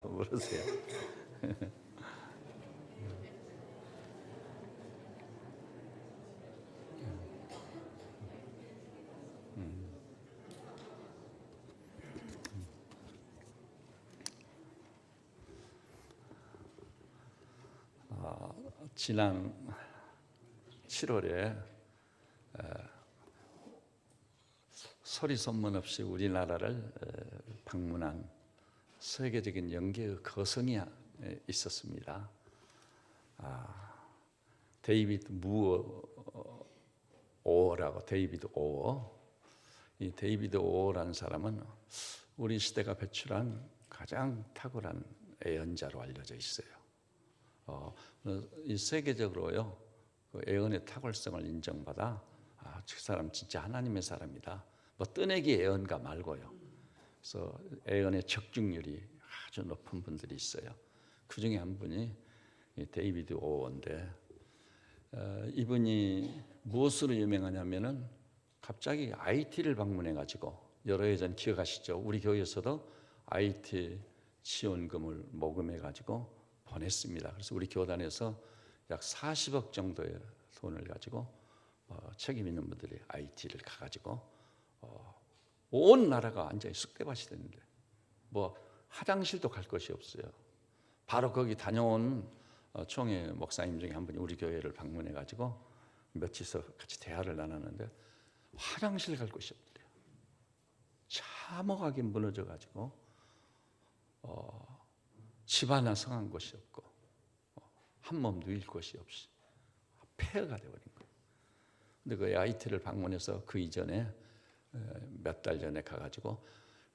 물으세요. 지난 7월에 소리 소문 없이 우리나라를 방문한 세계적인 연기의 거성이 있었습니다. 데이비드 오어라고, 데이비드 오어. 이 데이비드 오어라는 사람은 우리 시대가 배출한 가장 탁월한 애언자로 알려져 있어요. 이 세계적으로요, 그 애언의 탁월성을 인정받아 저 사람 진짜 하나님의 사람이다. 뭐 뜨내기 애언가 말고요. 그래서 애언의 적중률이 아주 높은 분들이 있어요. 그 중에 한 분이 데이비드 오어인데, 이분이 무엇으로 유명하냐면은 갑자기 IT를 방문해가지고, 여러 해 전 기억하시죠? 우리 교회에서도 IT 지원금을 모금해가지고 보냈습니다. 그래서 우리 교단에서 약 40억 정도의 돈을 가지고 책임 있는 분들이 IT를 가가지고 온 나라가 완전히 쑥대밭이 됐는데 뭐 화장실도 갈 곳이 없어요. 바로 거기 다녀온 총회 목사님 중에 한 분이 우리 교회를 방문해가지고 며칠서 같이 대화를 나눴는데 화장실 갈 곳이 없대요. 참혹하게 무너져가지고 집 하나 성한 곳이 없고 한 몸 누일 곳이 없이 폐허가 되어버린 거예요. 근데 그 IT를 방문해서 그 이전에 몇 달 전에 가가지고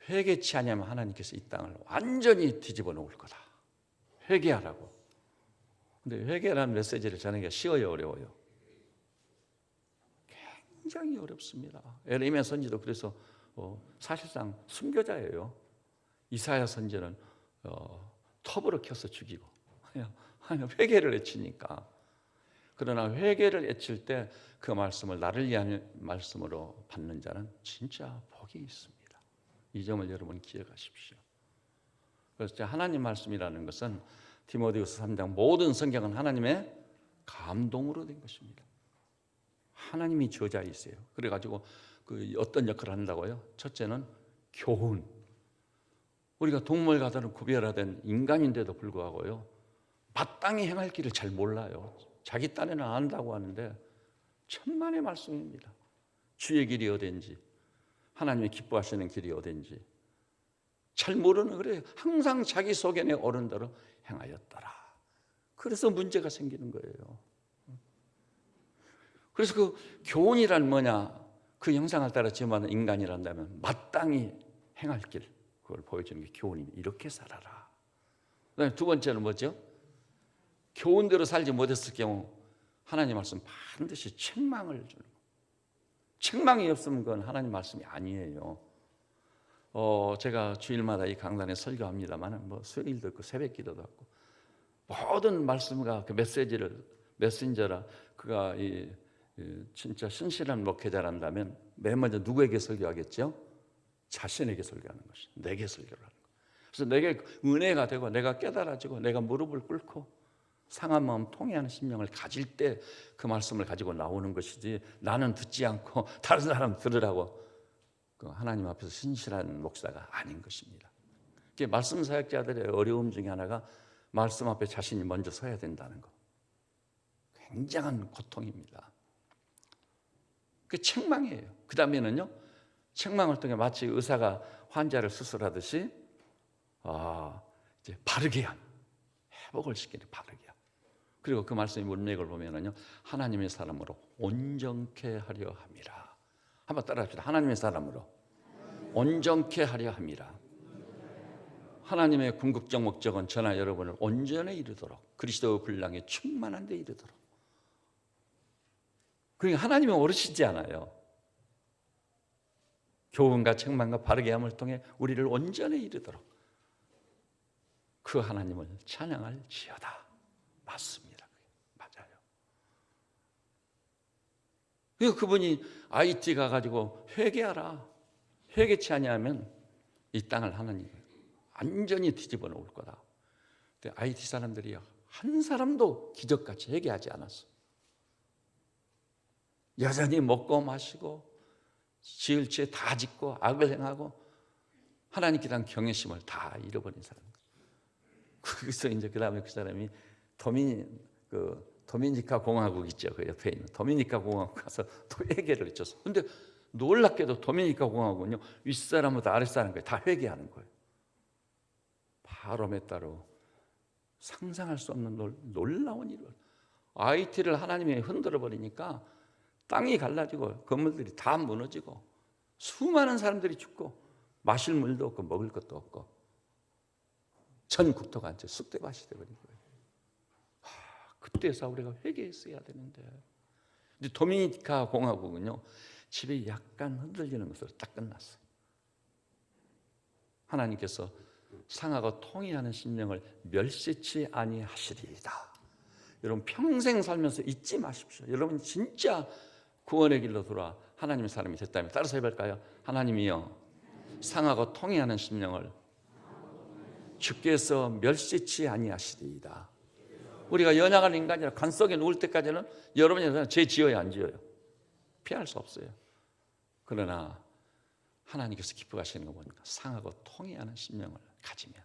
회개치 않으면 하나님께서 이 땅을 완전히 뒤집어 놓을 거다. 회개하라고. 근데 회개라는 메시지를 전하기가 쉬워요, 어려워요? 굉장히 어렵습니다. 에레미야 선지도 그래서 사실상 순교자예요. 이사야 선지는 톱으로 켜서 죽이고 회개를 외치니까. 그러나 회개를 외칠 때 그 말씀을 나를 위한 말씀으로 받는 자는 진짜 복이 있습니다. 이 점을 여러분 기억하십시오. 그래서 하나님 말씀이라는 것은 디모데후서 3장 모든 성경은 하나님의 감동으로 된 것입니다. 하나님이 저자이세요. 그래가지고 그 어떤 역할을 한다고요? 첫째는 교훈. 우리가 동물과다는 구별화된 인간인데도 불구하고요, 마땅히 행할 길을 잘 몰라요. 자기 딴에는 안다고 하는데 천만의 말씀입니다. 주의 길이 어딘지, 하나님이 기뻐하시는 길이 어딘지 잘 모르는, 그래 항상 자기 속에 옳은 대로 행하였더라. 그래서 문제가 생기는 거예요. 그래서 그 교훈이란 뭐냐? 그 형상을 따라 지음받은 인간이란다면 마땅히 행할 길, 그걸 보여주는 게 교훈입니다. 이렇게 살아라. 그다음에 두 번째는 뭐죠? 교훈대로 살지 못했을 경우 하나님 말씀 반드시 책망을 주는 거예요. 책망이 없으면 그건 하나님 말씀이 아니에요. 제가 주일마다 이 강단에 설교합니다만 뭐 수요일도 있고 새벽기도도 하고 모든 말씀과 그 메신저라 그가 진짜 신실한 목회자란다면 맨 먼저 누구에게 설교하겠죠? 자신에게 설교하는 것이, 내게 설교를 하는 거예요. 그래서 내게 은혜가 되고 내가 깨달아지고 내가 무릎을 꿇고 상한 마음 통회하는 심령을 가질 때 그 말씀을 가지고 나오는 것이지, 나는 듣지 않고 다른 사람 들으라고 그 하나님 앞에서 신실한 목사가 아닌 것입니다. 말씀 사역자들의 어려움 중에 하나가 말씀 앞에 자신이 먼저 서야 된다는 거. 굉장한 고통입니다. 그게 책망이에요. 그 다음에는요, 책망을 통해 마치 의사가 환자를 수술하듯이 이제 바르게 함, 회복을 시키는 바르게 함. 그리고 그 말씀의 문맥을 보면은요, 하나님의 사람으로 온전케 하려 함이라. 한번 따라합시다. 하나님의 사람으로 온전케 하려 함이라. 하나님의 궁극적 목적은 저나 여러분을 온전에 이르도록, 그리스도의 분량에 충만한 데 이르도록. 그러니까 하나님은 어르시지 않아요. 교훈과 책망과 바르게 함을 통해 우리를 온전에 이르도록 그 하나님을 찬양할지어다. 맞습니다. 맞아요. 그래서 그분이 IT 가가지고 회개하라. 회개치 아니하면 이 땅을 하나님 완전히 뒤집어 놓을 거다. 근데 IT 사람들이 한 사람도 기적같이 회개하지 않았어. 여전히 먹고 마시고 지을 죄 다 짓고 악을 행하고 하나님께 대한 경외심을 다 잃어버린 사람. 그래서 이제 그 다음에 그 사람이 도미니카 공화국 있죠. 그 옆에 있는 도미니카 공화국 가서 또 회개를 했었어. 근데 놀랍게도 도미니카 공화국은요, 윗사람보다 아랫사람까지 다 회개하는 거예요. 바로 몇 따로 상상할 수 없는 놀라운 일을. IT를 하나님이 흔들어 버리니까 땅이 갈라지고 건물들이 다 무너지고 수많은 사람들이 죽고 마실 물도 없고 먹을 것도 없고 전 국토가 완전 쑥대밭이 되어버린 거예요. 그때서 우리가 회개했어야 되는데. 근데 도미니카 공화국은요, 집이 약간 흔들리는 것으로 딱 끝났어요. 하나님께서 상하고 통이하는 심령을 멸시치 아니하시리이다. 여러분 평생 살면서 잊지 마십시오. 여러분 진짜 구원의 길로 돌아 하나님의 사람이 됐다면 따라서 해볼까요? 하나님이여, 상하고 통이하는 심령을 주께서 멸시치 아니하시리이다. 우리가 연약한 인간이라 관 속에 누울 때까지는 여러분이 죄 지어야 안 지어요? 피할 수 없어요. 그러나 하나님께서 기뻐하시는 거 보니까 상하고 통이하는 심령을 가지면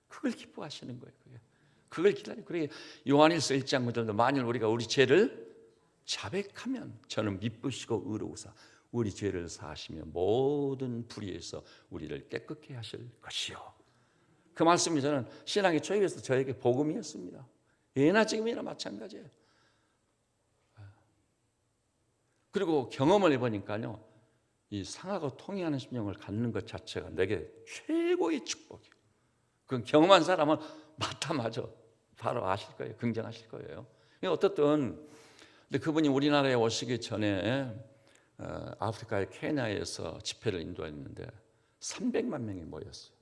그걸 기뻐하시는 거예요. 그걸 기다리고. 그래 요한일서 1장 9절도 만일 우리가 우리 죄를 자백하면 저는 미쁘시고 의로우사 우리 죄를 사하시며 모든 불의에서 우리를 깨끗게 하실 것이요. 그 말씀이 저는 신앙의 초입에서 저에게 복음이었습니다. 예나 지금이나 마찬가지예요. 그리고 경험을 해보니까요, 이 상하고 통이하는 심령을 갖는 것 자체가 내게 최고의 축복이에요. 그 경험한 사람은 맞아 바로 아실 거예요. 긍정하실 거예요. 어떻든 근데 그분이 우리나라에 오시기 전에 아프리카의 케냐에서 집회를 인도했는데 300만 명이 모였어요.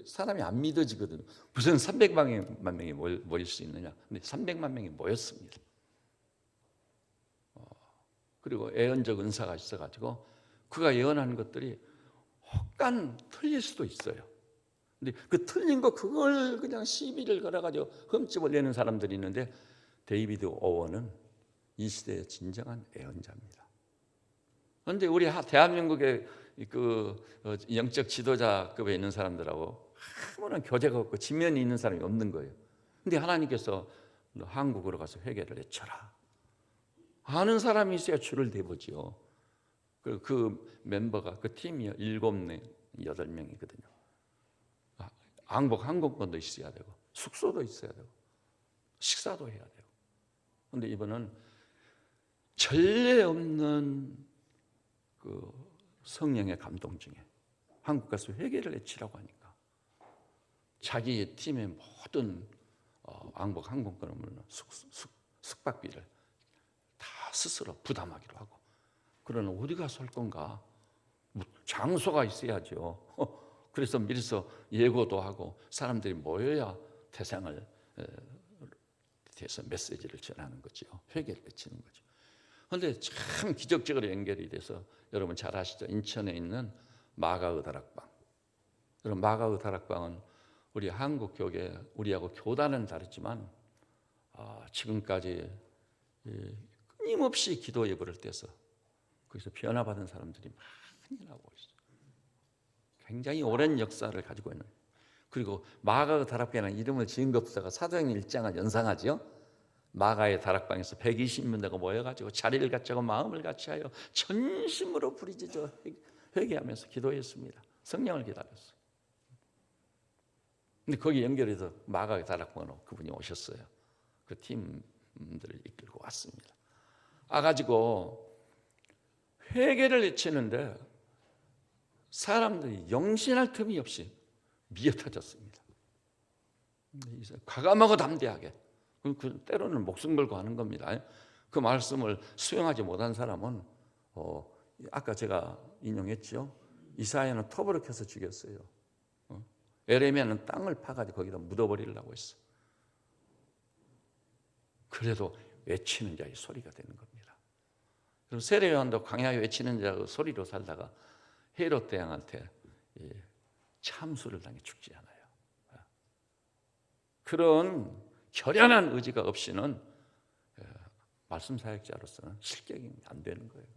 사람이 안 믿어지거든요. 무슨 300만 명이 모일 수 있느냐. 근데 300만 명이 모였습니다. 그리고 예언적 은사가 있어가지고 그가 예언하는 것들이 혹간 틀릴 수도 있어요. 근데 그 틀린 거 그걸 그냥 시비를 걸어가지고 흠집을 내는 사람들이 있는데 데이비드 오원은 이 시대의 진정한 예언자입니다. 그런데 우리 대한민국의 그 영적 지도자급에 있는 사람들하고 아무런 교제가 없고 지면이 있는 사람이 없는 거예요. 근데 하나님께서 너 한국으로 가서 회개를 외쳐라. 아는 사람이 있어야 줄을 대보지요. 그 멤버가 그 팀이 7명, 8명이거든요. 항공권도 있어야 되고 숙소도 있어야 되고 식사도 해야 되고. 그런데 이번은 전례 없는 그 성령의 감동 중에 한국 가서 회개를 외치라고 하니까 자기 팀의 모든 왕복 항공권을 물론 숙박비를 다 스스로 부담하기로 하고. 그러나 어디가 설 건가? 장소가 있어야죠. 그래서 미리서 예고도 하고 사람들이 모여야 대상을 대해서 메시지를 전하는 거죠. 회개를 외치는 거죠. 그런데 참 기적적으로 연결이 돼서 여러분 잘 아시죠? 인천에 있는 마가의 다락방. 여러분 마가의 다락방은 우리 한국 교계 우리하고 교단은 다르지만 지금까지 끊임없이 기도 예배를 떼서 거기서 변화받은 사람들이 많이 나오고 있어요. 굉장히 오랜 역사를 가지고 있는. 그리고 마가의 다락방이라는 이름을 지은 것부터가 사도행전 1장을 연상하죠. 마가의 다락방에서 120명대가 모여가지고 자리를 같이하고 마음을 같이하여 전심으로 부르짖어 회개하면서 기도했습니다. 성령을 기다렸어요. 근데 거기 연결해서 마가의 다락방으로 그분이 오셨어요. 그 팀들을 이끌고 왔습니다. 와가지고 회개를 외치는데 사람들이 영신할 틈이 없이 미어터졌습니다. 과감하고 담대하게. 때로는 목숨 걸고 하는 겁니다. 그 말씀을 수용하지 못한 사람은 아까 제가 인용했죠. 이사야는 톱으로 켜서 죽였어요. 에레미야는 땅을 파가지고 거기다 묻어버리려고 했어. 그래도 외치는 자의 소리가 되는 겁니다. 그럼 세례 요한도 광야에 외치는 자의 소리로 살다가 헤롯 대왕한테 참수를 당해 죽지 않아요. 그런 결연한 의지가 없이는 말씀 사역자로서는 실격이 안 되는 거예요.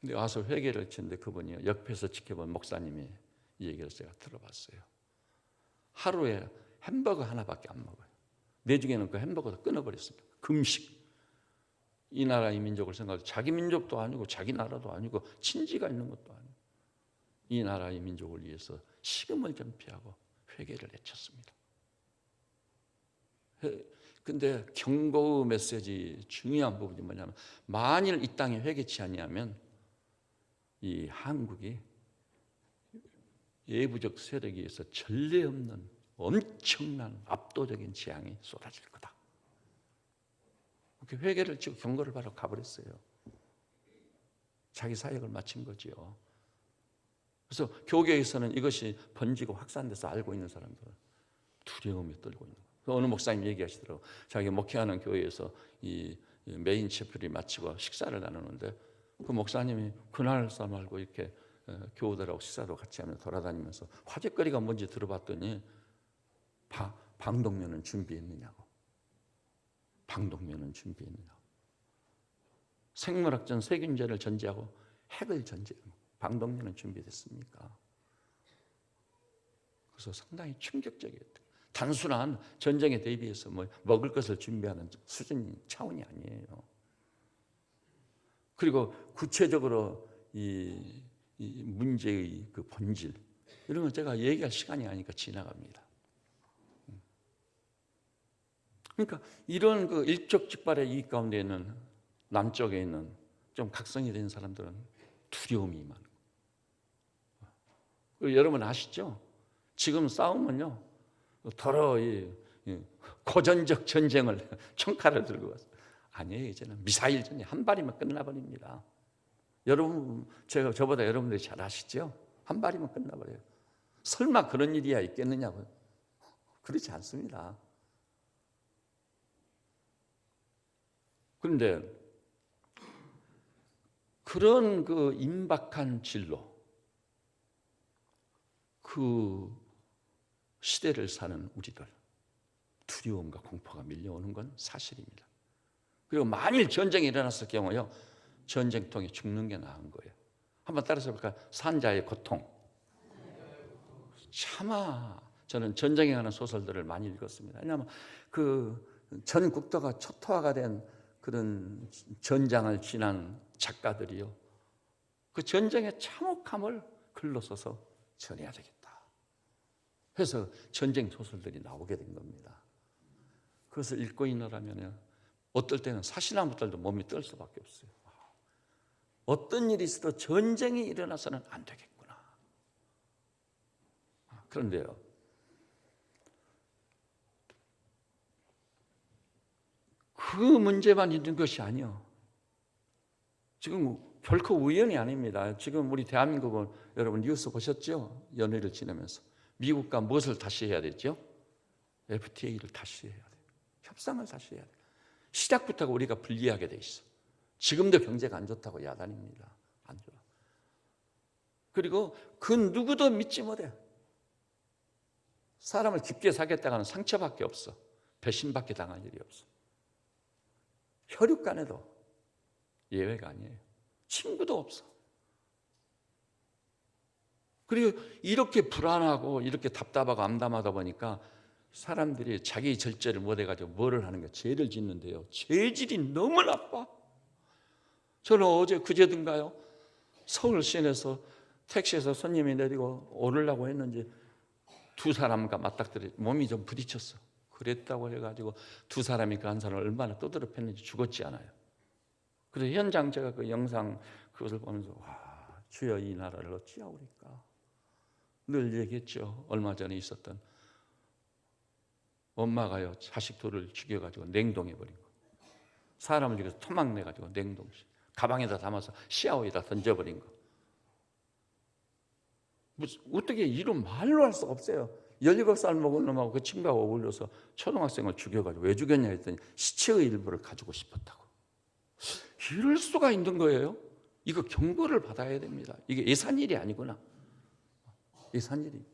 근데 와서 회개를 했는데 그분이 옆에서 지켜본 목사님이 이 얘기를 제가 들어봤어요. 하루에 햄버거 하나밖에 안 먹어요. 내중에는 그 햄버거도 끊어버렸습니다. 금식. 이 나라 이 민족을 생각해도 자기 민족도 아니고 자기 나라도 아니고 친지가 있는 것도 아니고 이 나라 이 민족을 위해서 식음을 전폐하고 회개를 외쳤습니다. 근데 경고의 메시지 중요한 부분이 뭐냐면 만일 이 땅에 회개치 아니하면 이 한국이 예부적 세력에 의해서 전례 없는 엄청난 압도적인 재앙이 쏟아질 거다. 그렇게 회개를 치고 경고를 받아 가버렸어요. 자기 사역을 마친 거지요. 그래서 교계에서는 이것이 번지고 확산돼서 알고 있는 사람들은 두려움이 떨고 있는 거예요. 어느 목사님 얘기하시더라고요. 자기 목회하는 교회에서 이 메인 채플이 마치고 식사를 나누는데 그 목사님이 그날 말고 이렇게 교우들하고 식사도 같이 하면서 돌아다니면서 화제거리가 뭔지 들어봤더니 방독면은 준비했느냐고. 방독면은 준비했느냐고. 생물학전 세균제를 전제하고 핵을 전제하고 방독면은 준비됐습니까? 그래서 상당히 충격적이었대요. 단순한 전쟁에 대비해서 뭐 먹을 것을 준비하는 수준이 차원이 아니에요. 그리고 구체적으로 이 문제의 그 본질 이런 건 제가 얘기할 시간이 아니니까 지나갑니다. 그러니까 이런 그 일촉즉발의 이 가운데 있는 남쪽에 있는 좀 각성이 된 사람들은 두려움이 많고 여러분 아시죠? 지금 싸움은요 더러 이 고전적 전쟁을 총칼을 들고 왔어요. 아니에요. 이제는 미사일 전쟁 한 발이면 끝나버립니다. 여러분 저보다 여러분들이 잘 아시죠? 한 발이면 끝나버려요. 설마 그런 일이야 있겠느냐고요? 그렇지 않습니다. 그런데 그런 그 임박한 진로, 그 시대를 사는 우리들 두려움과 공포가 밀려오는 건 사실입니다. 그리고 만일 전쟁이 일어났을 경우요 전쟁통에 죽는 게 나은 거예요. 한번 따라서 볼까요? 산자의 고통. 차마 저는 전쟁에 관한 소설들을 많이 읽었습니다. 왜냐하면 그 전 국토가 초토화가 된 그런 전장을 지난 작가들이요 그 전쟁의 참혹함을 글로 써서 전해야 되겠다 해서 전쟁 소설들이 나오게 된 겁니다. 그것을 읽고 있느라면 어떨 때는 사시나무들도 몸이 떨 수밖에 없어요. 어떤 일이 있어도 전쟁이 일어나서는 안 되겠구나. 그런데요 그 문제만 있는 것이 아니요 지금 결코 우연이 아닙니다. 지금 우리 대한민국은 여러분 뉴스 보셨죠? 연휴를 지내면서 미국과 무엇을 다시 해야 되죠? FTA를 다시 해야 돼요. 협상을 다시 해야 돼요. 시작부터 우리가 불리하게 돼 있어. 지금도 경제가 안 좋다고 야단입니다. 안 좋아. 그리고 그 누구도 믿지 못해. 사람을 깊게 사겠다가는 상처밖에 없어. 배신밖에 당할 일이 없어. 혈육 간에도 예외가 아니에요. 친구도 없어. 그리고 이렇게 불안하고 이렇게 답답하고 암담하다 보니까 사람들이 자기 절제를 못해가지고 뭐를 하는 거예요? 죄를 짓는데요. 죄질이 너무 나빠. 저는 어제 그제든가요 서울 시내에서 택시에서 손님이 내리고 오르려고 했는지 두 사람과 맞닥뜨려 몸이 좀 부딪혔어. 그랬다고 해가지고 두 사람이 그 한 사람을 얼마나 떠들어 팼는지 죽었지 않아요. 그래서 현장 제가 그 영상 그것을 보면서 와 주여 이 나라를 어찌하오리까 늘 얘기했죠. 얼마 전에 있었던 엄마가요 자식 둘을 죽여가지고 냉동해버린 거. 사람을 죽여서 토막 내가지고 냉동시 가방에다 담아서 시아오에다 던져버린 거. 어떻게 이런 말로 할 수가 없어요. 17살 먹은 놈하고 그 친구하고 어울려서 초등학생을 죽여가지고 왜 죽였냐 했더니 시체의 일부를 가지고 싶었다고. 이럴 수가 있는 거예요. 이거 경고를 받아야 됩니다. 이게 예산일이 아니구나. 예산일이.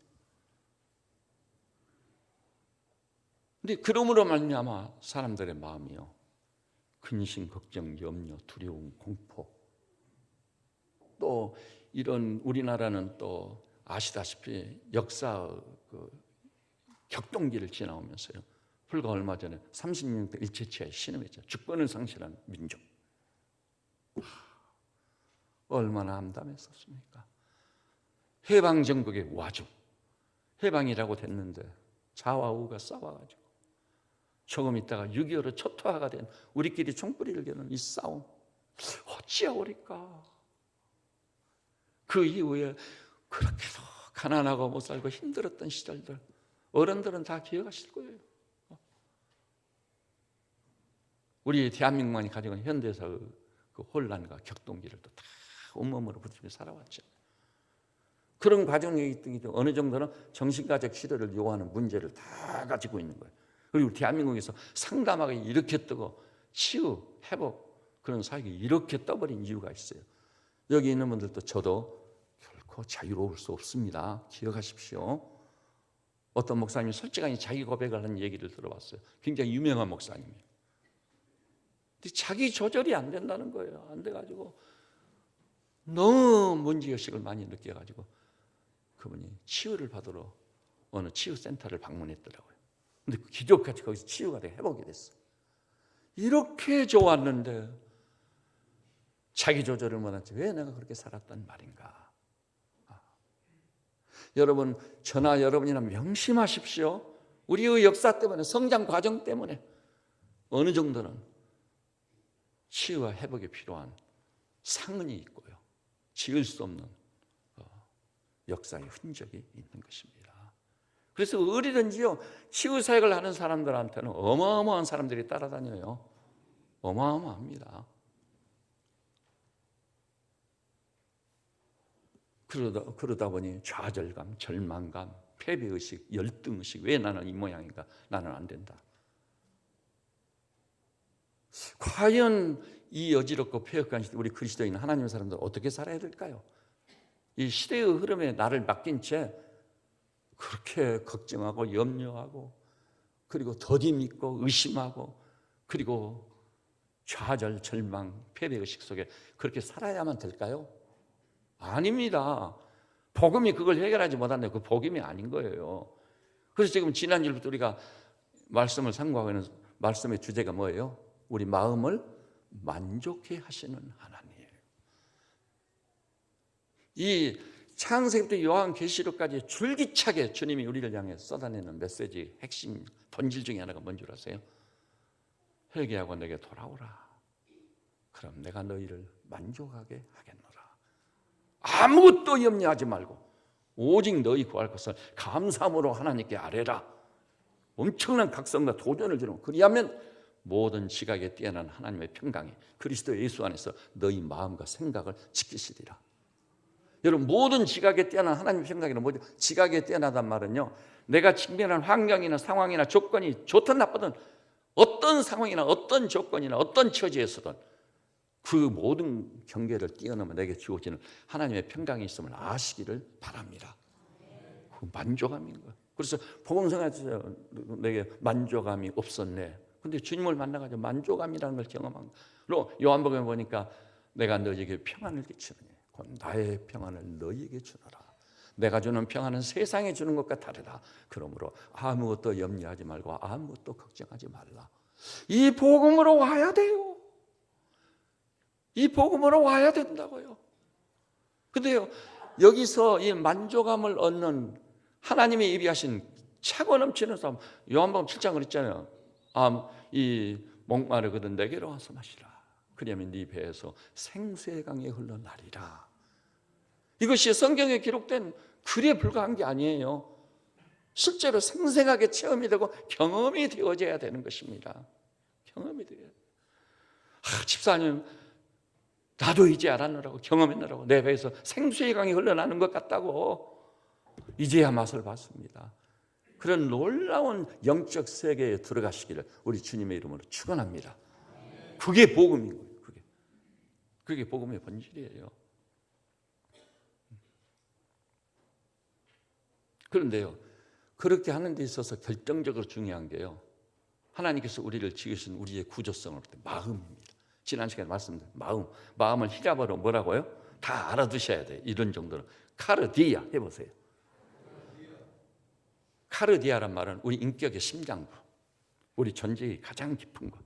근데 그러므로 말미암아 사람들의 마음이요, 근심, 걱정, 염려, 두려움, 공포, 또 이런 우리나라는 또 아시다시피 역사 그 격동기를 지나오면서요, 불과 얼마 전에 30년대 일제치하에 신음했죠. 주권을 상실한 민족. 얼마나 암담했었습니까? 해방정국의 와중, 해방이라고 됐는데 좌와우가 싸워가지고 조금 있다가 6.25로 초토화가 된 우리끼리 총뿌리를 겨눈 이 싸움, 어찌하오리까? 그 이후에 그렇게도 가난하고 못 살고 힘들었던 시절들, 어른들은 다 기억하실 거예요. 우리 대한민국만이 가지고 있는 현대사의 그 혼란과 격동기를 또 다 온몸으로 부딪히며 살아왔죠. 그런 과정이 있던 게 어느 정도는 정신과적 치료를 요하는 문제를 다 가지고 있는 거예요. 그리고 대한민국에서 상담하게 이렇게 뜨고 치유, 회복, 그런 사역이 이렇게 떠버린 이유가 있어요. 여기 있는 분들도 저도 결코 자유로울 수 없습니다. 기억하십시오. 어떤 목사님이 솔직하게 자기 고백을 하는 얘기를 들어봤어요. 굉장히 유명한 목사님이에요. 근데 자기 조절이 안 된다는 거예요. 안 돼가지고 너무 문제의식을 많이 느껴가지고 그분이 치유를 받으러 어느 치유센터를 방문했더라고요. 근데 기적같이 거기서 치유가 되고 회복이 됐어요. 이렇게 좋았는데 자기 조절을 못하지 왜 내가 그렇게 살았단 말인가. 여러분, 저나 여러분이나 명심하십시오. 우리의 역사 때문에, 성장 과정 때문에 어느 정도는 치유와 회복이 필요한 상흔이 있고요, 지을 수 없는 역사의 흔적이 있는 것입니다. 그래서 어디든지요, 치유 사역을 하는 사람들한테는 어마어마한 사람들이 따라다녀요. 어마어마합니다. 그러다 보니 좌절감, 절망감, 패배의식, 열등의식, 왜 나는 이 모양인가, 나는 안 된다. 과연 이 어지럽고 폐역한 시대, 우리 그리스도인 하나님의 사람들 어떻게 살아야 될까요? 이 시대의 흐름에 나를 맡긴 채 그렇게 걱정하고 염려하고, 그리고 더디 믿고 의심하고, 그리고 좌절, 절망, 패배의식 속에 그렇게 살아야만 될까요? 아닙니다. 복음이 그걸 해결하지 못한다면 그 복음이 아닌 거예요. 그래서 지금 지난주부터 우리가 말씀을 상고하고 있는 말씀의 주제가 뭐예요? 우리 마음을 만족해 하시는 하나님이에요. 이 창세기부터 요한계시록까지 줄기차게 주님이 우리를 향해 쏟아내는 메시지 핵심 본질 중에 하나가 뭔 줄 아세요? 회개하고 내게 돌아오라. 그럼 내가 너희를 만족하게 하겠노라. 아무것도 염려하지 말고 오직 너희 구할 것을 감사함으로 하나님께 아뢰라. 엄청난 각성과 도전을 주는, 그리하면 모든 지각에 뛰어난 하나님의 평강이 그리스도 예수 안에서 너희 마음과 생각을 지키시리라. 여러분, 모든 지각에 뛰어난 하나님의 평강이란 뭐죠? 지각에 뛰어나단 말은요, 내가 직면한 환경이나 상황이나 조건이 좋든 나쁘든 어떤 상황이나 어떤 조건이나 어떤 처지에서든 그 모든 경계를 뛰어넘어 내게 주어지는 하나님의 평강이 있음을 아시기를 바랍니다. 그 만족함인 거예요. 그래서 복음성에서 내게 만족함이 없었네. 근데 주님을 만나가지고 만족함이라는 걸 경험한 거예요. 요한복음에 보니까 내가 너희에게 평안을 끼치느니 곧 나의 평안을 너희에게 주노라. 내가 주는 평안은 세상에 주는 것과 다르다. 그러므로 아무것도 염려하지 말고 아무것도 걱정하지 말라. 이 복음으로 와야 돼요. 이 복음으로 와야 된다고요. 근데요, 여기서 이 만족함을 얻는 하나님의 예비하신 차고 넘치는 삶, 요한복음 7장 그랬잖아요. 이 목마르거든 내게로 와서 마시라. 그러면 네 배에서 생수의 강이 흘러나리라. 이것이 성경에 기록된 글에 불과한 게 아니에요. 실제로 생생하게 체험이 되고 경험이 되어져야 되는 것입니다. 경험이 되어야. 집사님, 나도 이제 알았느라고, 경험했느라고 내 배에서 생수의 강이 흘러나는 것 같다고 이제야 맛을 봤습니다. 그런 놀라운 영적 세계에 들어가시기를 우리 주님의 이름으로 축원합니다. 그게 복음인 거예요. 그게 복음의 본질이에요. 그런데요, 그렇게 하는 데 있어서 결정적으로 중요한 게요, 하나님께서 우리를 지으신 우리의 구조성을 볼 때 마음입니다. 지난 시간에 말씀드린 마음을 히라버로 뭐라고요? 다 알아두셔야 돼요. 이런 정도는 카르디아 해보세요. 카르디아란 말은 우리 인격의 심장부, 우리 존재의 가장 깊은 것.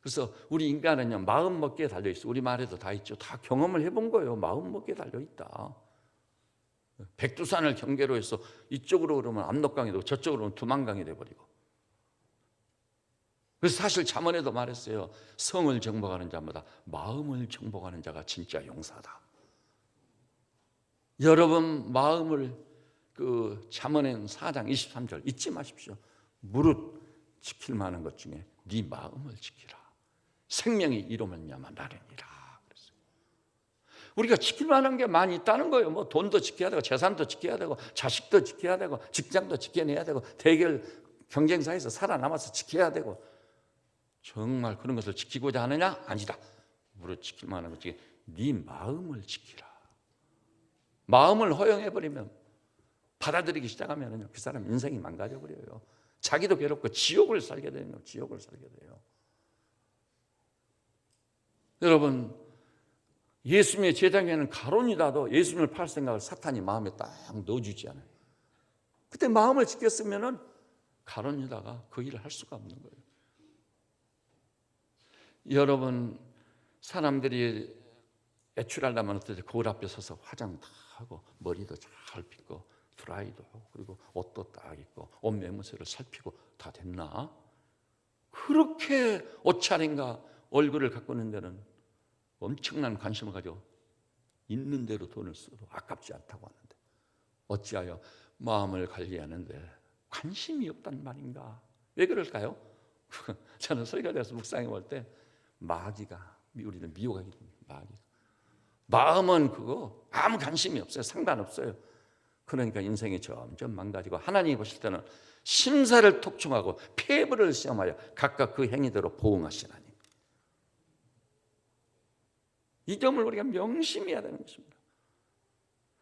그래서 우리 인간은요, 마음 먹기에 달려있어. 우리 말에도 다 있죠. 다 경험을 해본 거예요. 마음 먹기에 달려있다. 백두산을 경계로 해서 이쪽으로 오르면 압록강이 되고 저쪽으로 오르면 두만강이 돼버리고. 그래서 사실 잠언에도 말했어요. 성을 정복하는 자마다 마음을 정복하는 자가 진짜 용사다. 여러분 마음을 그 잠언의 4장 23절 잊지 마십시오. 무릇 지킬 만한 것 중에 네 마음을 지키라. 생명이 이루면야만 나려니라. 그랬어요. 우리가 지킬 만한 게 많이 있다는 거예요. 뭐 돈도 지켜야 되고 재산도 지켜야 되고 자식도 지켜야 되고 직장도 지켜내야 되고 대결 경쟁사에서 살아남아서 지켜야 되고. 정말 그런 것을 지키고자 하느냐? 아니다. 무릇 지킬 만한 것 중에 네 마음을 지키라. 마음을 허용해버리면, 받아들이기 시작하면 그 사람 인생이 망가져버려요. 자기도 괴롭고 지옥을 살게 되면 지옥을 살게 돼요. 여러분, 예수님의 제자에는 가론유다도 예수님을 팔 생각을 사탄이 마음에 딱 넣어주지 않아요. 그때 마음을 지켰으면 가론유다가 그 일을 할 수가 없는 거예요. 여러분, 사람들이 외출하려면 어떻게 거울 앞에 서서 화장 다 하고 머리도 잘 빗고 드라이도 하고 그리고 옷도 딱 입고 옷 매무새를 살피고 다 됐나? 그렇게 옷차림과 얼굴을 가꾸는 데는 엄청난 관심을 가지고 있는 대로 돈을 써도 아깝지 않다고 하는데 어찌하여 마음을 관리하는데 관심이 없단 말인가? 왜 그럴까요? 저는 설교대에서 묵상해 볼 때 마귀가, 우리는 미혹하기 때문에 마귀가. 마음은 그거 아무 관심이 없어요. 상관없어요. 그러니까 인생이 점점 망가지고 하나님이 보실 때는 심사를 톡충하고 폐부를 시험하여 각각 그 행위대로 보응하시나니. 이 점을 우리가 명심해야 되는 것입니다.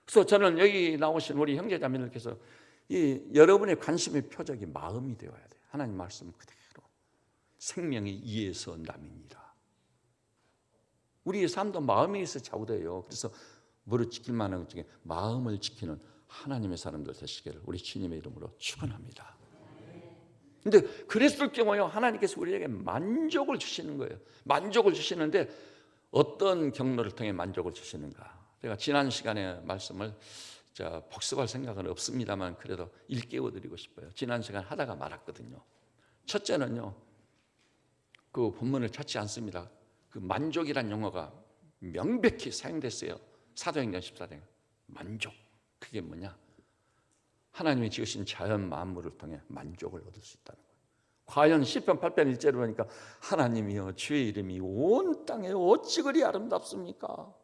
그래서 저는 여기 나오신 우리 형제자매들께서 이 여러분의 관심의 표적이 마음이 되어야 돼요. 하나님 말씀 그대로. 생명이 이에서 남이니라. 우리의 삶도 마음에서 좌우돼요. 그래서 무릇 지킬 만한 것 중에 마음을 지키는 하나님의 사람들 되시기를 우리 주님의 이름으로 축원합니다. 근데 그랬을 경우에 하나님께서 우리에게 만족을 주시는 거예요. 만족을 주시는데 어떤 경로를 통해 만족을 주시는가? 제가 지난 시간에 말씀을 복습할 생각은 없습니다만 그래도 일깨워 드리고 싶어요. 지난 시간 하다가 말았거든요. 첫째는요, 그 본문을 찾지 않습니다. 그 만족이란 용어가 명백히 사용됐어요. 사도행전 14장. 만족. 그게 뭐냐? 하나님이 지으신 자연 만물을 통해 만족을 얻을 수 있다는 거예요. 과연 시편 8편 1절을 보니까 하나님이여 주의 이름이 온 땅에 어찌 그리 아름답습니까?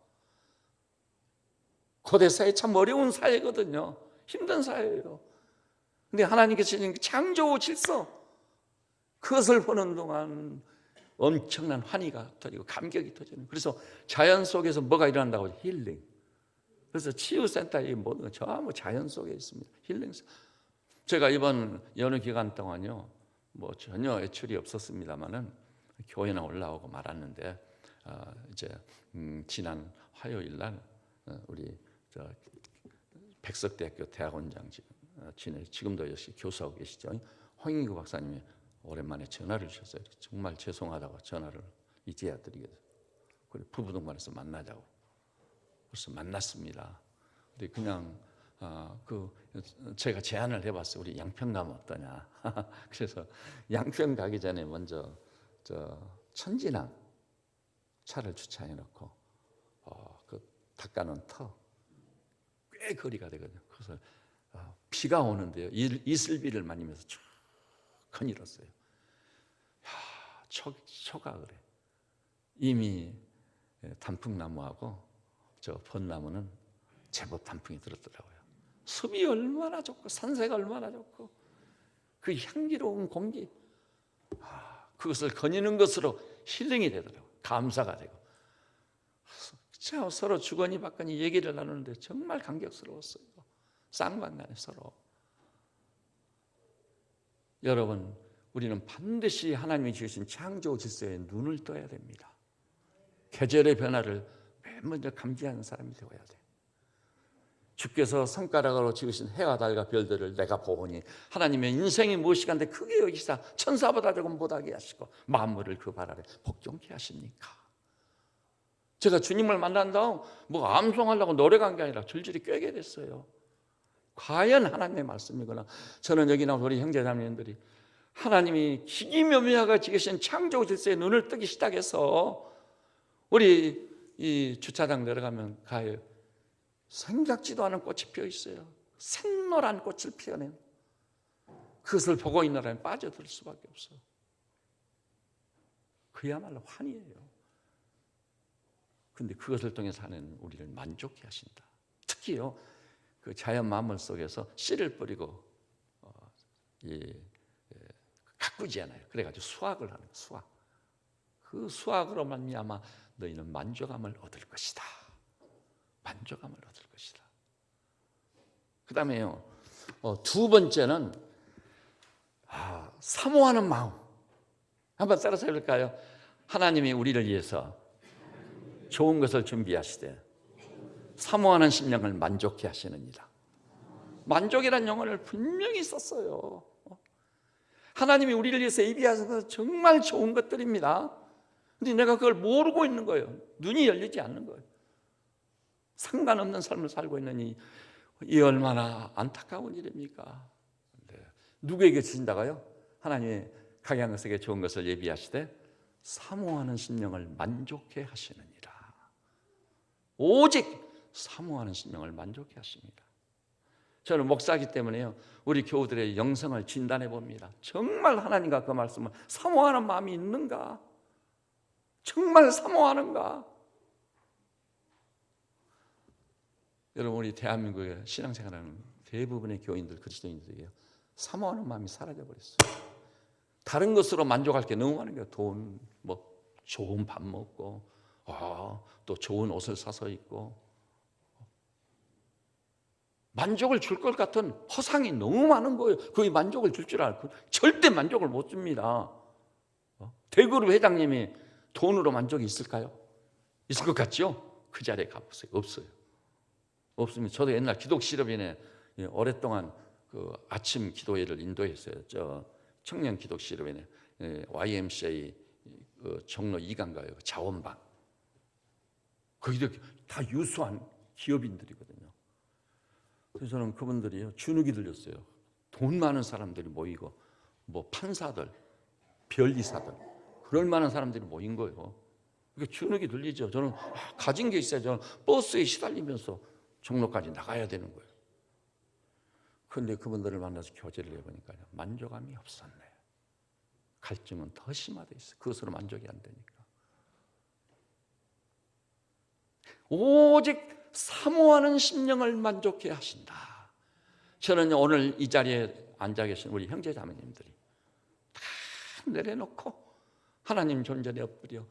고대 사회 참 어려운 사회거든요. 힘든 사회예요. 근데 하나님께서 주신 창조 질서, 그것을 보는 동안 엄청난 환희가 터지고 감격이 터지는. 그래서 자연 속에서 뭐가 일어난다고 하죠? 힐링. 그래서 치유센터의 모든 전부 자연 속에 있습니다. 힐링. 제가 이번 연휴 기간 동안요, 뭐 전혀 애출이 없었습니다만은 교회나 올라오고 말았는데 이제 지난 화요일 날 우리 백석대학교 대학원장 지금도 역시 교수하고 계시죠. 홍인구 박사님이 오랜만에 전화를 주셨어요. 정말 죄송하다고 전화를 이제야 드리겠어요. 그래 부부 동반해서 만나자고. 그래서 만났습니다. 근데 그냥 제가 제안을 해봤어요. 우리 양평 가면 어떠냐. 그래서 양평 가기 전에 먼저 천진항 차를 주차해놓고 그 닦아놓은 터 꽤 거리가 되거든요. 그래서 비가 오는데요. 이슬비를 만지면서 쭉 거닐었어요. 초가 그래. 이미 단풍나무하고 저 벚나무는 제법 단풍이 들었더라고요. 숲이 얼마나 좋고 산세가 얼마나 좋고 그 향기로운 공기, 그것을 거니는 것으로 힐링이 되더라고요. 감사가 되고. 서로 주거니 받거니 얘기를 나누는데 정말 감격스러웠어요. 쌍방간에 서로. 여러분, 우리는 반드시 하나님이 지으신 창조 질서에 눈을 떠야 됩니다. 계절의 변화를 맨 먼저 감지하는 사람이 되어야 돼. 주께서 손가락으로 지으신 해와 달과 별들을 내가 보니 하나님의 인생이 무엇이간데 크게 여기사 천사보다 조금 못하게 하시고 만물을 그 발 아래 복종케 하십니까? 제가 주님을 만난 다음 뭐 암송하려고 노래가 게 아니라 줄줄이 꿰게 됐어요. 과연 하나님의 말씀이구나. 저는 여기 나온 우리 형제자매님들이 하나님이 기기묘묘하게 지으신 창조 질서에 눈을 뜨기 시작해서 우리 이 주차장 내려가면 가요. 생각지도 않은 꽃이 피어 있어요. 샛노란 꽃을 피워낸 그것을 보고 있느라면 빠져들 수밖에 없어요. 그야말로 환희예요. 그런데 그것을 통해서 하나님은 우리를 만족해 하신다. 특히요, 그 자연 만물 속에서 씨를 뿌리고 가꾸지 않아요. 그래가지고 수확을 하는 거예요. 수확. 그 수확으로 말미암아 너희는 만족감을 얻을 것이다. 만족감을 얻을 것이다. 그 다음에요, 두 번째는 사모하는 마음. 한번 따라서 해볼까요? 하나님이 우리를 위해서 좋은 것을 준비하시되 사모하는 심령을 만족해 하시느니라. 만족이라는 영어를 분명히 썼어요. 하나님이 우리를 위해서 예비하셔서 정말 좋은 것들입니다. 근데 내가 그걸 모르고 있는 거예요. 눈이 열리지 않는 거예요. 상관없는 삶을 살고 있느니 이 얼마나 안타까운 일입니까? 누구에게 주신다고요? 하나님의 각양 것에게 좋은 것을 예비하시되 사모하는 심령을 만족해 하시느니라. 오직 사모하는 심령을 만족해 하십니다. 저는 목사이기 때문에요, 우리 교우들의 영성을 진단해 봅니다. 정말 하나님과 그 말씀을 사모하는 마음이 있는가? 정말 사모하는가? 여러분, 우리 대한민국의 신앙생활하는 대부분의 교인들, 그리스도인들이에요, 사모하는 마음이 사라져버렸어요. 다른 것으로 만족할 게 너무 많은 거예요. 돈, 뭐 좋은 밥 먹고, 또 좋은 옷을 사서 입고, 만족을 줄 것 같은 허상이 너무 많은 거예요. 거의 만족을 줄 줄 알고 절대 만족을 못 줍니다. 대그룹 회장님이 돈으로 만족이 있을까요? 있을 것 같죠? 그 자리에 가보세요. 없어요. 없습니다. 저도 옛날 기독실업인에 오랫동안 그 아침 기도회를 인도했어요. 저 청년 기독실업인에 YMCA 그 종로 2강가요. 자원방. 거기도 다 유수한 기업인들이거든요. 그래서 저는 그분들이요, 주눅이 들렸어요. 돈 많은 사람들이 모이고, 뭐 판사들, 변리사들, 그럴 만한 사람들이 모인 거예요. 그게 주눅이 들리죠. 저는 가진 게 있어요. 저는 버스에 시달리면서 종로까지 나가야 되는 거예요. 그런데 그분들을 만나서 교제를 해보니까 만족감이 없었네. 갈증은 더 심화되어 있어요. 그것으로 만족이 안 되니까. 오직 사모하는 심령을 만족해 하신다. 저는 오늘 이 자리에 앉아 계신 우리 형제 자매님들이 다 내려놓고 하나님 존재에 엎드려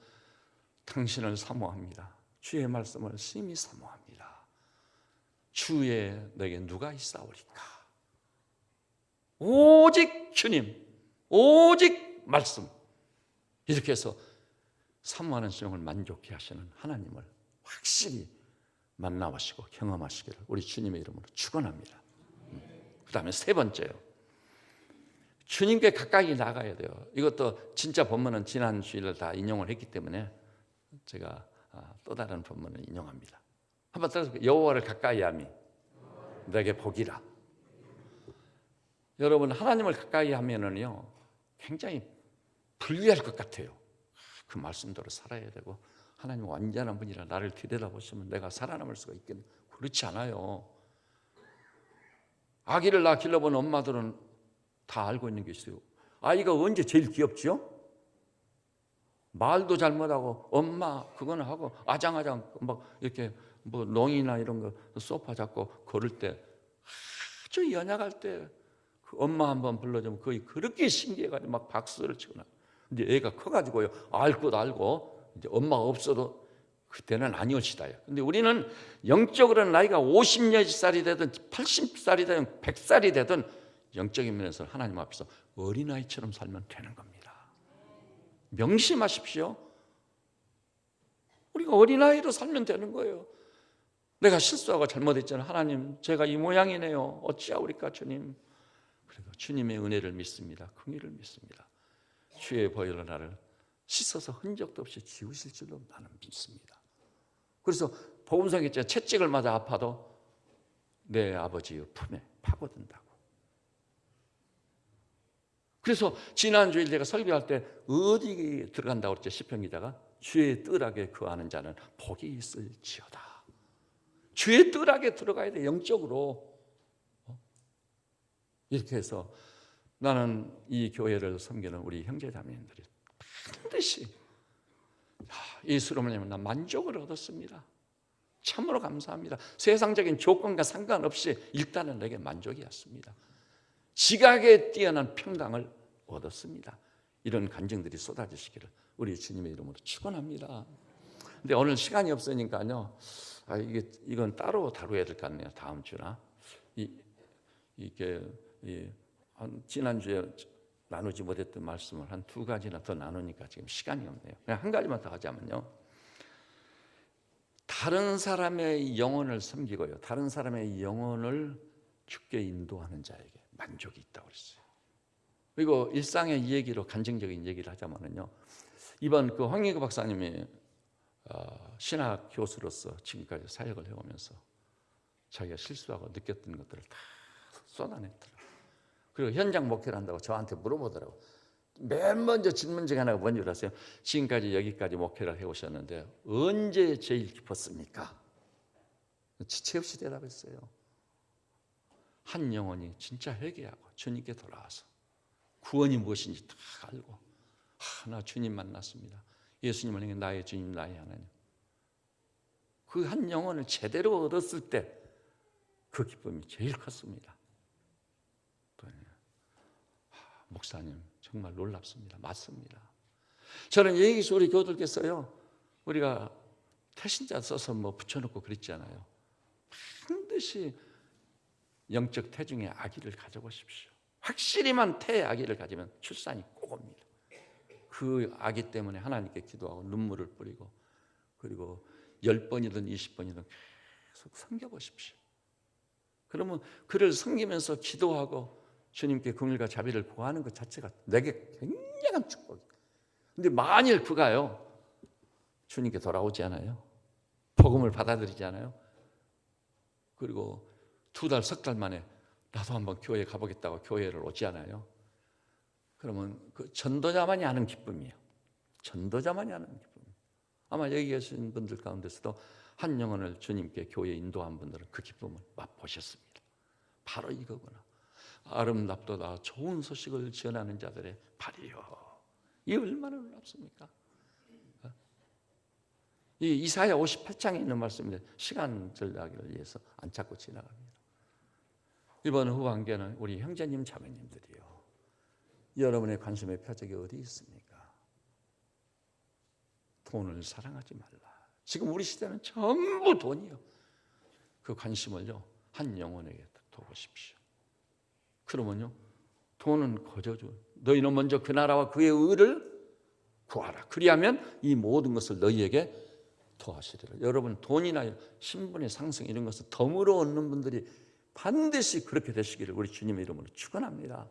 당신을 사모합니다. 주의 말씀을 심히 사모합니다. 주의 내게 누가 있사오리까? 오직 주님, 오직 말씀. 이렇게 해서 사모하는 심령을 만족해 하시는 하나님을 확실히 만나보시고 경험하시기를 우리 주님의 이름으로 축원합니다. 그 다음에 세 번째요, 주님께 가까이 나가야 돼요. 이것도 진짜 본문은 지난 주일을 다 인용을 했기 때문에 제가 또 다른 본문을 인용합니다. 한번 따라서 여호와를 가까이 함이 내게 복이라. 여러분, 하나님을 가까이 하면은요 굉장히 불리할 것 같아요. 그 말씀대로 살아야 되고, 하나님 완전한 분이라 나를 들여다보시면 내가 살아남을 수가 있겠네. 그렇지 않아요. 아기를 낳아 길러본 엄마들은 다 알고 있는 게 있어요. 아이가 언제 제일 귀엽지요? 말도 잘못하고 엄마 그거는 하고 아장아장 막 이렇게 뭐 농이나 이런 거 소파 잡고 걸을 때 아주 연약할 때 그 엄마 한번 불러주면 거의 그렇게 신기해가지고 막 박수를 치고 나. 근데 애가 커가지고요, 알 것 알고 이제 엄마가 없어도 그때는 아니었시다요. 근데 우리는 영적으로는 나이가 50몇 살이 되든 80살이 되든 100살이 되든 영적인 면에서 하나님 앞에서 어린아이처럼 살면 되는 겁니다. 명심하십시오. 우리가 어린아이로 살면 되는 거예요. 내가 실수하고 잘못했잖아요. 하나님, 제가 이 모양이네요. 어찌하오리까 주님. 그래도 주님의 은혜를 믿습니다. 긍휼을 믿습니다. 주의 보혈로 나를 씻어서 흔적도 없이 지우실 줄로 나는 믿습니다. 그래서 복음성에 있잖아요. 채찍을 맞아 아파도 내 아버지의 품에 파고든다고. 그래서 지난주일 제가 설교할 때 어디 들어간다고 그랬죠? 시편 기자가 주의 뜰하게 거하는 자는 복이 있을지어다. 주의 뜰하게 들어가야 돼. 영적으로. 이렇게 해서 나는 이 교회를 섬기는 우리 형제자매님들이 반드시 예수로 말하면 난 만족을 얻었습니다. 참으로 감사합니다. 세상적인 조건과 상관없이 일단은 내게 만족이었습니다. 지각에 뛰어난 평강을 얻었습니다. 이런 간증들이 쏟아지시기를 우리 주님의 이름으로 축원합니다. 근데 오늘 시간이 없으니까요. 이건 따로 다루어야 될 것 같네요. 다음 주나 지난주에 나누지 못했던 말씀을 한 2가지나 더 나누니까 지금 시간이 없네요. 그냥 한 가지만 더 하자면요. 다른 사람의 영혼을 섬기고요. 다른 사람의 영혼을 주께 인도하는 자에게 만족이 있다고 그랬어요. 그리고 일상의 이 얘기로 간증적인 얘기를 하자면요. 이번 그 황희구 박사님이 신학 교수로서 지금까지 사역을 해오면서 자기가 실수하고 느꼈던 것들을 다 쏟아냈더라고요. 그리고 현장 목회를 한다고 저한테 물어보더라고요. 맨 먼저 질문 중에 하나가 뭔지 아세요? 지금까지 여기까지 목회를 해오셨는데 언제 제일 기뻤습니까? 지체 없이 대답했어요. 한 영혼이 진짜 회개하고 주님께 돌아와서 구원이 무엇인지 다 알고 나 주님 만났습니다. 예수님은 나의 주님, 나의 하나님. 그 한 영혼을 제대로 얻었을 때 그 기쁨이 제일 컸습니다. 목사님 정말 놀랍습니다. 맞습니다. 저는 얘기해서 우리 교우들께서요. 우리가 태신자 써서 붙여놓고 그랬잖아요. 반드시 영적 태중의 아기를 가져보십시오. 확실히만 태의 아기를 가지면 출산이 꼭 옵니다. 그 아기 때문에 하나님께 기도하고 눈물을 뿌리고 그리고 10번이든 20번이든 계속 섬겨보십시오. 그러면 그를 섬기면서 기도하고 주님께 긍휼과 자비를 구하는 것 자체가 내게 굉장한 축복이에요. 근데 만일 그가요 주님께 돌아오지 않아요, 복음을 받아들이지 않아요, 그리고 2달, 석 달 만에 나도 한번 교회에 가보겠다고 교회를 오지 않아요, 그러면 그 전도자만이 아는 기쁨이에요. 전도자만이 아는 기쁨. 아마 여기 계신 분들 가운데서도 한 영혼을 주님께 교회에 인도한 분들은 그 기쁨을 맛보셨습니다. 바로 이거구나. 아름답도다 좋은 소식을 전하는 자들의 발이요. 이 얼마나 놀랍습니까? 이 이사야 58장에 있는 말씀인데 시간 전략을 위해서 안 찾고 지나갑니다. 이번 후반기에는 우리 형제님 자매님들이요, 여러분의 관심의 표적이 어디 있습니까? 돈을 사랑하지 말라. 지금 우리 시대는 전부 돈이요. 그 관심을요 한 영혼에게 두십시오. 그러면요 돈은 거저주. 너희는 먼저 그 나라와 그의 의를 구하라. 그리하면 이 모든 것을 너희에게 더하시리라. 여러분 돈이나 신분의 상승 이런 것을 덤으로 얻는 분들이 반드시 그렇게 되시기를 우리 주님의 이름으로 축원합니다.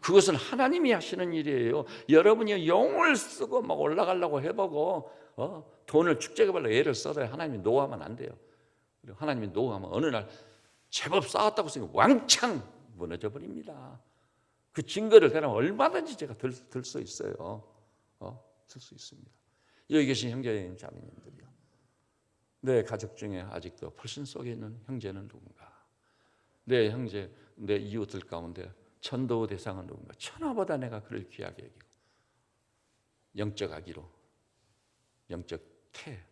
그것은 하나님이 하시는 일이에요. 여러분이 용을 쓰고 막 올라가려고 해보고 돈을 축적해보려고 애를 써도 하나님이 노하면 안 돼요. 그리고 하나님이 노하면 어느 날 제법 쌓았다고 생각하면 왕창 무너져 버립니다. 그 증거를 대라면 얼마든지 제가 들 수 있어요. 들 수 있습니다. 여기 계신 형제님 자매님들이요, 내 가족 중에 아직도 불신 속에 있는 형제는 누군가? 내 형제, 내 이웃들 가운데 전도 대상은 누군가? 천하보다 내가 그를 귀하게 여기고 영적 아기로 영적 태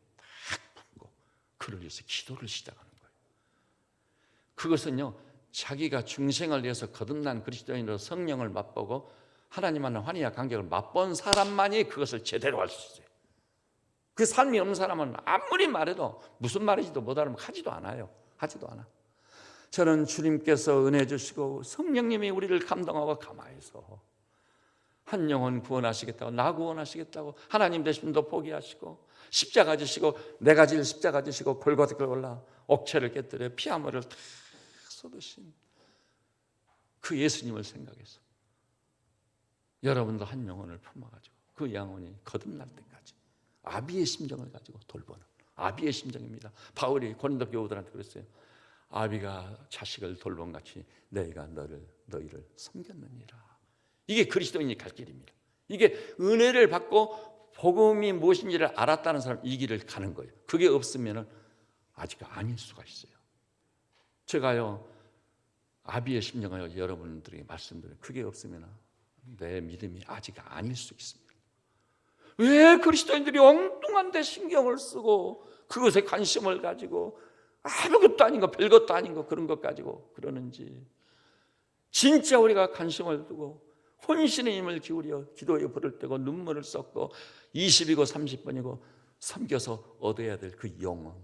딱 품고 그를 위해서 기도를 시작하는 거예요. 그것은요 자기가 중생을 위해서 거듭난 그리스도인으로 성령을 맛보고 하나님과는 환희와 간격을 맛본 사람만이 그것을 제대로 할 수 있어요. 그 삶이 없는 사람은 아무리 말해도 무슨 말인지도 못 알아면 하지도 않아요. 하지도 않아. 저는 주님께서 은혜 주시고 성령님이 우리를 감동하고 감화해서 한 영혼 구원하시겠다고, 나 구원하시겠다고 하나님 되심도 포기하시고 십자가 지시고 내가 질 십자가 지시고 골고다를 올라 옥체를 깨뜨려 피아물을 탁 쏟으신 그 예수님을 생각해서 여러분도 한 영혼을 품어가지고 그 영혼이 거듭날 때까지 아비의 심정을 가지고 돌보는 아비의 심정입니다. 바울이 고린도 교우들한테 그랬어요. 아비가 자식을 돌봄같이 너희가 너희를 섬겼느니라. 이게 그리스도인이 갈 길입니다. 이게 은혜를 받고 복음이 무엇인지를 알았다는 사람 이 길을 가는 거예요. 그게 없으면 아직 아닐 수가 있어요. 제가요 아비의 심정을 여러분들에게 말씀드려요. 그게 없으면 내 믿음이 아직 아닐 수 있습니다. 왜 그리스도인들이 엉뚱한 데 신경을 쓰고 그것에 관심을 가지고 아무것도 아닌 거 별것도 아닌 거 그런 것 가지고 그러는지, 진짜 우리가 관심을 두고 혼신의 힘을 기울여 기도에 불을 떼고 눈물을 쏟고 20이고 30번이고 섬겨서 얻어야 될 그 영혼,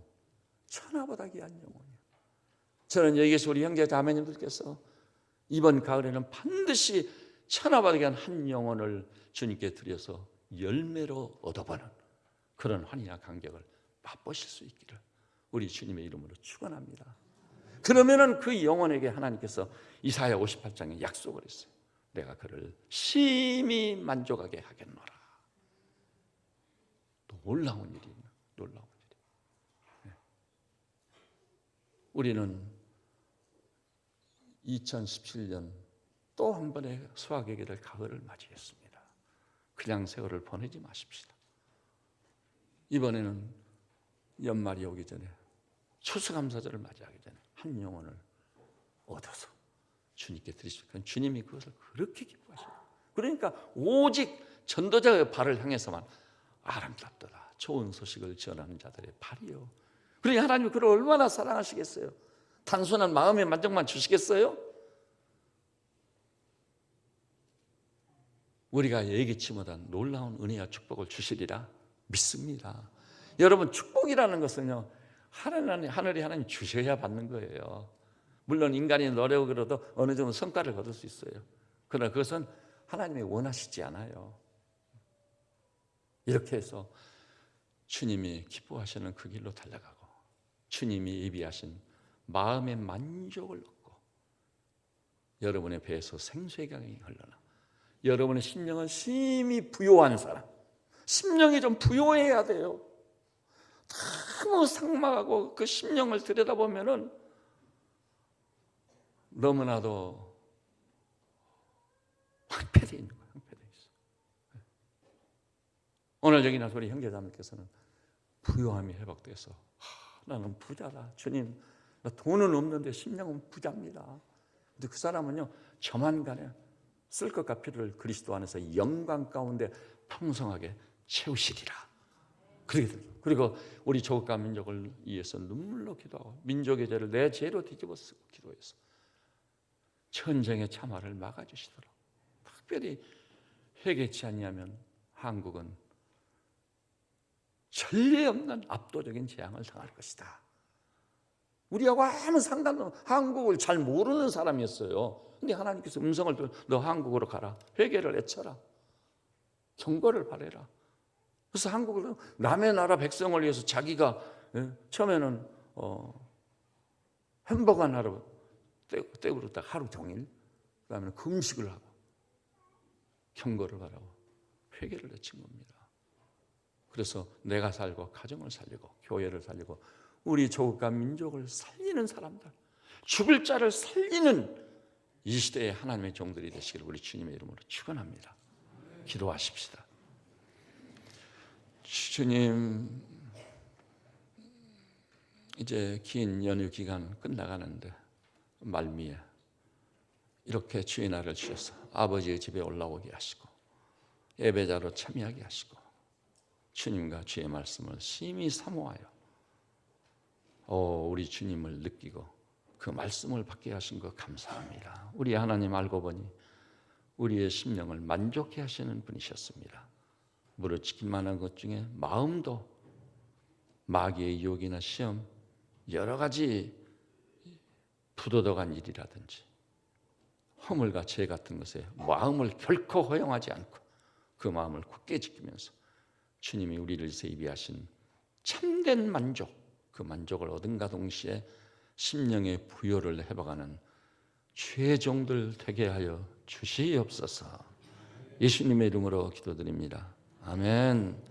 천하보다 귀한 영혼이에요. 저는 여기에서 우리 형제 자매님들께서 이번 가을에는 반드시 천하보다 귀한 한 영혼을 주님께 드려서 열매로 얻어보는 그런 환희와 감격을 맛보실 수 있기를 우리 주님의 이름으로 축원합니다. 그러면은 그 영혼에게 하나님께서 이사야 58장에 약속을 했어요. 내가 그를 심히 만족하게 하겠노라. 놀라운 일이에요. 놀라운 일이에요. 우리는 2017년 또 한 번의 수학의 계절 가을을 맞이했습니다. 그냥 세월을 보내지 마십시다. 이번에는 연말이 오기 전에 추수감사절을 맞이하기 전에 한 영혼을 얻어서 주님께 드리시면 주님이 그것을 그렇게 기뻐하시고, 그러니까 오직 전도자의 발을 향해서만 아름답도다 좋은 소식을 전하는 자들의 발이요. 그러니 하나님이 그를 얼마나 사랑하시겠어요? 단순한 마음의 만족만 주시겠어요? 우리가 예기치 못한 놀라운 은혜와 축복을 주시리라 믿습니다. 여러분, 축복이라는 것은요 하늘이 하나님 주셔야 받는 거예요. 물론 인간이 노력으로도 어느 정도 성과를 거둘 수 있어요. 그러나 그것은 하나님이 원하시지 않아요. 이렇게 해서 주님이 기뻐하시는 그 길로 달려가고 주님이 예비하신 마음의 만족을 얻고 여러분의 배에서 생수의 강이 흘러나 여러분의 심령은 심히 부요한 사람, 심령이 좀 부요해야 돼요. 너무 삭막하고 그 심령을 들여다보면은 너무나도 황폐되어 있는 거예요. 황폐되어 있어. 오늘 여기 나서 우리 형제자매께서는 부요함이 회복돼서 나는 부자다. 주님, 나 돈은 없는데 심령은 부자입니다. 근데 그 사람은요 저만간에 쓸 것과 필요를 그리스도 안에서 영광 가운데 풍성하게 채우시리라. 그리고 우리 조국과 민족을 위해서 눈물로 기도하고 민족의 죄를 내 죄로 뒤집어 쓰고 기도해서 전쟁의 참화를 막아주시도록, 특별히 회개치 아니하면 한국은 전례 없는 압도적인 재앙을 당할 것이다. 우리하고 아무 상관없는, 한국을 잘 모르는 사람이었어요. 근데 하나님께서 음성을 들어 너 한국으로 가라. 회개를 외쳐라. 경고를 바래라. 그래서 한국을 남의 나라 백성을 위해서 자기가 처음에는 햄버거 하나로 떼우로 딱 하루 종일, 그다음에 금식을 하고 경고를 바라고 회개를 외친 겁니다. 그래서 내가 살고 가정을 살리고 교회를 살리고 우리 조국과 민족을 살리는 사람들, 죽을 자를 살리는 이 시대의 하나님의 종들이 되시기를 우리 주님의 이름으로 축원합니다. 기도하십시다. 주님, 이제 긴 연휴 기간 끝나가는데 말미에 이렇게 주의 날을 주셔서 아버지의 집에 올라오게 하시고 예배자로 참여하게 하시고 주님과 주의 말씀을 심히 사모하여 우리 주님을 느끼고 그 말씀을 받게 하신 것 감사합니다. 우리 하나님 알고 보니 우리의 심령을 만족해 하시는 분이셨습니다. 무릇지킬 만한 것 중에 마음도 마귀의 유혹이나 시험, 여러 가지 부도덕한 일이라든지 허물과 죄 같은 것에 마음을 결코 허용하지 않고 그 마음을 굳게 지키면서 주님이 우리를 위해서 예비하신 참된 만족, 그 만족을 얻은가 동시에 심령의 부요를 회복하는 죄종들 되게 하여 주시옵소서. 예수님의 이름으로 기도드립니다. 아멘.